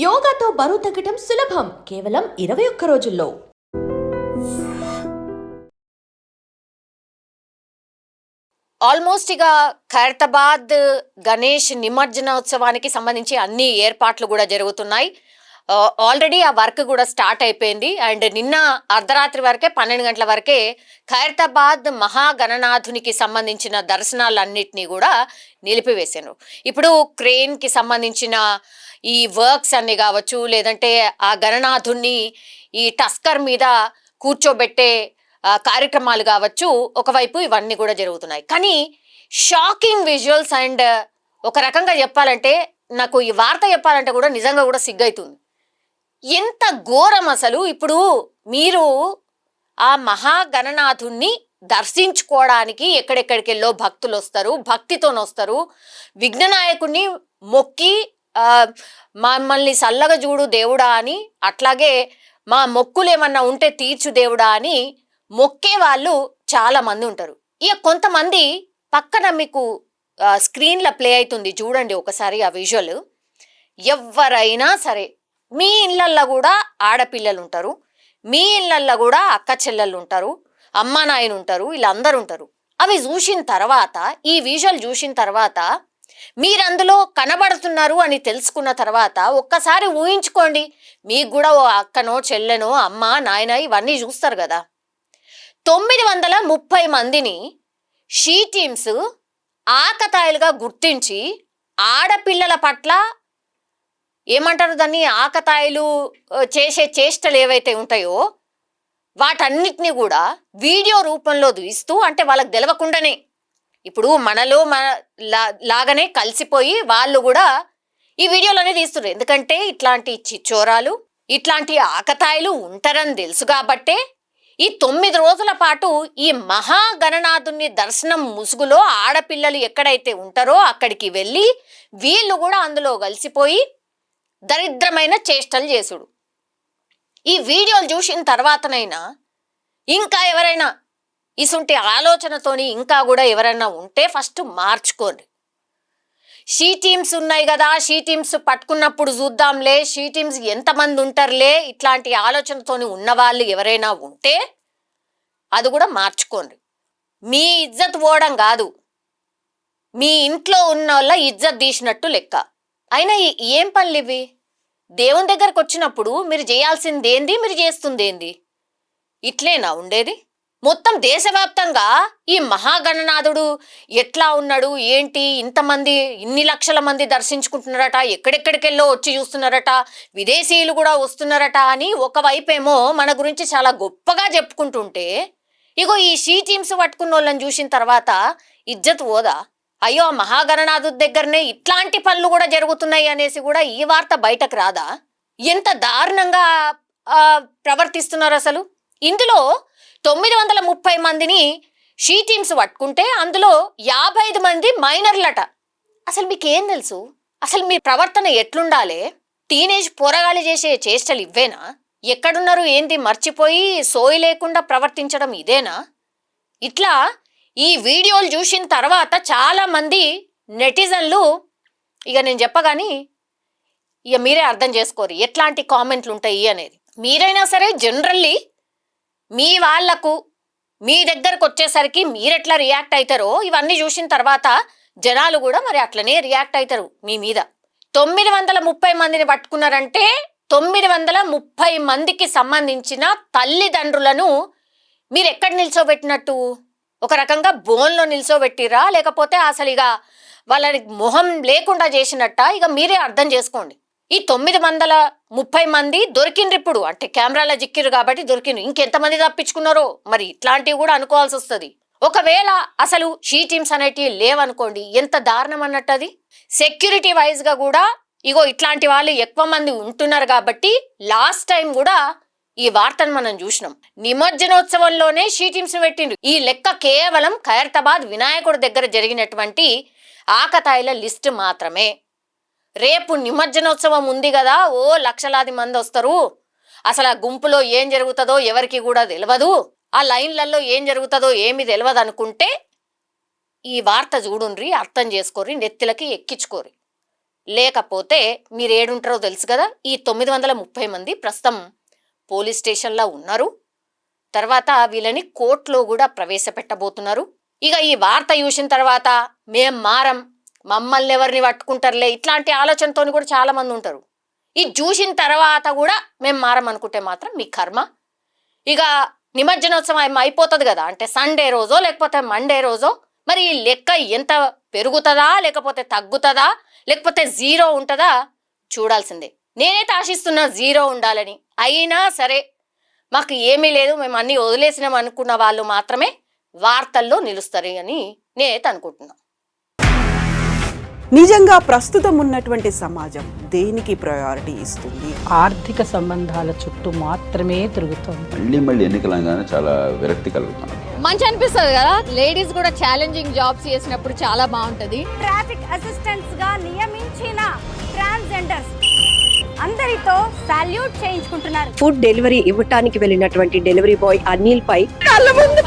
యోగాతో బరువు తగ్గటం సులభం కేవలం 21 రోజుల్లో. ఆల్మోస్ట్ ఇక ఖైరతాబాద్ గణేష్ నిమజ్జనోత్సవానికి సంబంధించి అన్ని ఏర్పాట్లు కూడా జరుగుతున్నాయి. ఆల్రెడీ ఆ వర్క్ కూడా స్టార్ట్ అయిపోయింది. అండ్ నిన్న అర్ధరాత్రి వరకే 12 గంటల వరకే ఖైరతాబాద్ మహాగణనాథునికి సంబంధించిన దర్శనాలన్నింటినీ కూడా నిలిపివేశారు. ఇప్పుడు క్రెయిన్కి సంబంధించిన ఈ వర్క్స్ అన్ని కావచ్చు, లేదంటే ఆ గణనాథుణ్ణి ఈ టస్కర్ మీద కూర్చోబెట్టే కార్యక్రమాలు కావచ్చు, ఒకవైపు ఇవన్నీ కూడా జరుగుతున్నాయి. కానీ షాకింగ్ విజువల్స్ అండ్ ఒక రకంగా చెప్పాలంటే నాకు ఈ వార్త చెప్పాలంటే కూడా నిజంగా కూడా సిగ్గైతుంది. ఎంత ఘోరం అసలు. ఇప్పుడు మీరు ఆ మహాగణనాథుణ్ణి దర్శించుకోవడానికి ఎక్కడెక్కడికెళ్ళో భక్తులు వస్తారు, భక్తితోనొస్తారు. విఘ్ననాయకుడిని మొక్కి మమ్మల్ని చల్లగా చూడు దేవుడా అని, అట్లాగే మా మొక్కులు ఏమన్నా ఉంటే తీర్చు దేవుడా అని మొక్కే వాళ్ళు చాలా మంది ఉంటారు. ఇక కొంతమంది పక్కన మీకు స్క్రీన్లో ప్లే అవుతుంది చూడండి ఒకసారి ఆ విజువల్. ఎవరైనా సరే మీ ఇళ్ళల్లో కూడా ఆడపిల్లలు ఉంటారు, మీ ఇళ్ళల్లో కూడా అక్క చెల్లెళ్ళు ఉంటారు, అమ్మ నాయన ఉంటారు, వీళ్ళందరూ ఉంటారు. అవి చూసిన తర్వాత, ఈ విజువల్ చూసిన తర్వాత మీరందులో కనబడుతున్నారు అని తెలుసుకున్న తర్వాత ఒక్కసారి ఊహించుకోండి, మీకు కూడా ఓ అక్కనో చెల్లెనో అమ్మ నాయన ఇవన్నీ చూస్తారు కదా. 930 మందిని షీ టీమ్స్ ఆకతాయిలుగా గుర్తించి ఆడపిల్లల పట్ల ఏమంటారు దాన్ని, ఆకతాయిలు చేసే చేష్టలు ఏవైతే ఉంటాయో వాటన్నిటినీ కూడా వీడియో రూపంలో తీస్తూ, అంటే వాళ్ళకి తెలవకుండానే ఇప్పుడు మనలో లాగానే కలిసిపోయి వాళ్ళు కూడా ఈ వీడియోలోనే తీస్తున్నారు. ఎందుకంటే ఇట్లాంటి చిచ్చోరాలు, ఇట్లాంటి ఆకతాయిలు ఉంటారని తెలుసు కాబట్టే ఈ 9 రోజుల పాటు ఈ మహాగణనాథుని దర్శనం ముసుగులో ఆడపిల్లలు ఎక్కడైతే ఉంటారో అక్కడికి వెళ్ళి వీళ్ళు కూడా అందులో కలిసిపోయి దరిద్రమైన చేష్టలు చేసుడు. ఈ వీడియోలు చూసిన తర్వాతనైనా ఇంకా ఎవరైనా ఇసుంటి ఆలోచనతోని ఇంకా కూడా ఎవరైనా ఉంటే ఫస్ట్ మార్చుకోండి. షీ టీమ్స్ ఉన్నాయి కదా, షీ టీమ్స్ పట్టుకున్నప్పుడు చూద్దాంలే, షీ టీమ్స్ ఎంతమంది ఉంటారులే, ఇట్లాంటి ఆలోచనతోని ఉన్నవాళ్ళు ఎవరైనా ఉంటే అది కూడా మార్చుకోండి. మీ ఇజ్జత్ పోవడం కాదు, మీ ఇంట్లో ఉన్న వాళ్ళ ఇజ్జత్ తీసినట్టు లెక్క. అయినా ఏం పనులు ఇవి? దేవుని దగ్గరకు వచ్చినప్పుడు మీరు చేయాల్సింది ఏంది, మీరు చేస్తుంది ఏంది? ఇట్లేనా ఉండేది? మొత్తం దేశవ్యాప్తంగా ఈ మహాగణనాథుడు ఎట్లా ఉన్నాడు ఏంటి, ఇంతమంది ఇన్ని లక్షల మంది దర్శించుకుంటున్నారట, ఎక్కడెక్కడికెళ్ళో వచ్చి చూస్తున్నారట, విదేశీయులు కూడా వస్తున్నారట అని ఒకవైపేమో మన గురించి చాలా గొప్పగా చెప్పుకుంటుంటే, ఇగో ఈ షీ టీమ్స్ పట్టుకున్న వాళ్ళని చూసిన తర్వాత ఇజ్జత్ పోదా? అయ్యో ఆ మహాగణనాథుడి దగ్గరనే ఇట్లాంటి పనులు కూడా జరుగుతున్నాయి అనేసి కూడా ఈ వార్త బయటకు రాదా? ఎంత దారుణంగా ప్రవర్తిస్తున్నారు అసలు. ఇందులో 930 మందిని షీ టీమ్స్ పట్టుకుంటే అందులో 55 మంది మైనర్లట. అసలు మీకేం తెలుసు? అసలు మీ ప్రవర్తన ఎట్లుండాలి? టీనేజ్ పోరగాలి చేసే చేష్టలు ఇవ్వేనా? ఎక్కడున్నారు ఏంది మర్చిపోయి సోయి లేకుండా ప్రవర్తించడం ఇదేనా? ఇట్లా ఈ వీడియోలు చూసిన తర్వాత చాలా మంది నెటిజన్లు, ఇక నేను చెప్పగాని ఇక మీరే అర్థం చేసుకోరు ఎట్లాంటి కామెంట్లు ఉంటాయి అనేది. మీరైనా సరే జనరల్లీ మీ వాళ్లకు మీ దగ్గరకు వచ్చేసరికి మీరెట్లా రియాక్ట్ అవుతారో ఇవన్నీ చూసిన తర్వాత జనాలు కూడా మరి అట్లనే రియాక్ట్ అవుతారు మీ మీద. 930 మందిని పట్టుకున్నారంటే 930 మందికి సంబంధించిన తల్లిదండ్రులను మీరు ఎక్కడ నిల్చోబెట్టినట్టు? ఒక రకంగా బోన్లో నిల్చోబెట్టిరా, లేకపోతే అసలు ఇక వాళ్ళని మొహం లేకుండా చేసినట్ట? ఇక మీరే అర్థం చేసుకోండి. ఈ 930 మంది దొరికిండ్రు ఇప్పుడు, అంటే కెమెరాలో జిక్కిరు కాబట్టి దొరికిండ్రు. ఇంకెంతమంది తప్పించుకున్నారో మరి ఇట్లాంటివి కూడా అనుకోవాల్సి వస్తుంది. ఒకవేళ అసలు షీ టీమ్స్ అనేటివి లేవనుకోండి, ఎంత దారుణం అన్నట్టు అది. సెక్యూరిటీ వైజ్గా కూడా ఇగో ఇట్లాంటి వాళ్ళు ఎక్కువ మంది ఉంటున్నారు కాబట్టి లాస్ట్ టైం కూడా ఈ వార్తను మనం చూసినాం. నిమజ్జనోత్సవంలోనే షీ టీమ్స్ పెట్టిండ్రు. ఈ లెక్క కేవలం ఖైరతాబాద్ వినాయకుడి దగ్గర జరిగినటువంటి ఆకతాయిల లిస్ట్ మాత్రమే. రేపు నిమజ్జనోత్సవం ఉంది కదా, ఓ లక్షలాది మంది వస్తారు, అసలు ఆ గుంపులో ఏం జరుగుతుందో ఎవరికి కూడా తెలియదు, ఆ లైన్లలో ఏం జరుగుతుందో ఏమి తెలియదు అనుకుంటే ఈ వార్త చూడుండ్రి, అర్థం చేసుకోరి, నెత్తిలకి ఎక్కించుకోరి. లేకపోతే మీరు ఏడుంటారో తెలుసు కదా. ఈ 930 మంది ప్రస్తుతం పోలీస్ స్టేషన్లో ఉన్నారు. తర్వాత వీళ్ళని కోర్టులో కూడా ప్రవేశపెట్టబోతున్నారు. ఇక ఈ వార్త చూసిన తర్వాత మేం మారం, మమ్మల్ని ఎవరిని పట్టుకుంటారులే ఇట్లాంటి ఆలోచనతో కూడా చాలా మంది ఉంటారు. ఇది చూసిన తర్వాత కూడా మేము మారం అనుకుంటే మాత్రం మీ కర్మ. ఇక నిమజ్జనోత్సవం అయిపోతుంది కదా, అంటే సండే రోజో లేకపోతే మండే రోజో, మరి ఈ లెక్క ఎంత పెరుగుతుందా లేకపోతే తగ్గుతుందా లేకపోతే జీరో ఉంటుందా చూడాల్సిందే. నేనైతే ఆశిస్తున్నా జీరో ఉండాలని. అయినా సరే మాకు ఏమీ లేదు, మేము అన్నీ వదిలేసినాం అనుకున్న వాళ్ళు మాత్రమే వార్తల్లో నిలుస్తారు అని నేనైతే అనుకుంటున్నా. నిజంగా ప్రస్తుతం ఉన్నటువంటి సమాజం దేనికి ప్రయారిటీ ఇస్తుంది? ఆర్థిక సంబంధాల చుట్టూ మాత్రమే తిరుగుతోంది. మళ్ళీ ఎన్నికలంగానే చాలా విరక్తి కలుగుతున్నాం. మంచి అనిపిస్తుంది కదా, లేడీస్ కూడా ఛాలెంజింగ్ జాబ్స్ చేసినప్పుడు చాలా బాగుంటది. ట్రాఫిక్ అసిస్టెంట్స్ గా నియమించిన ట్రాన్స్జెండర్స్ అందరితో సాల్యూట్ చేయించుకుంటున్నారు. ఫుడ్ డెలివరీ ఇవ్వటానికి వెళ్ళినటువంటి డెలివరీ బాయ్ అనిల్ పై కళ్ళ ముందు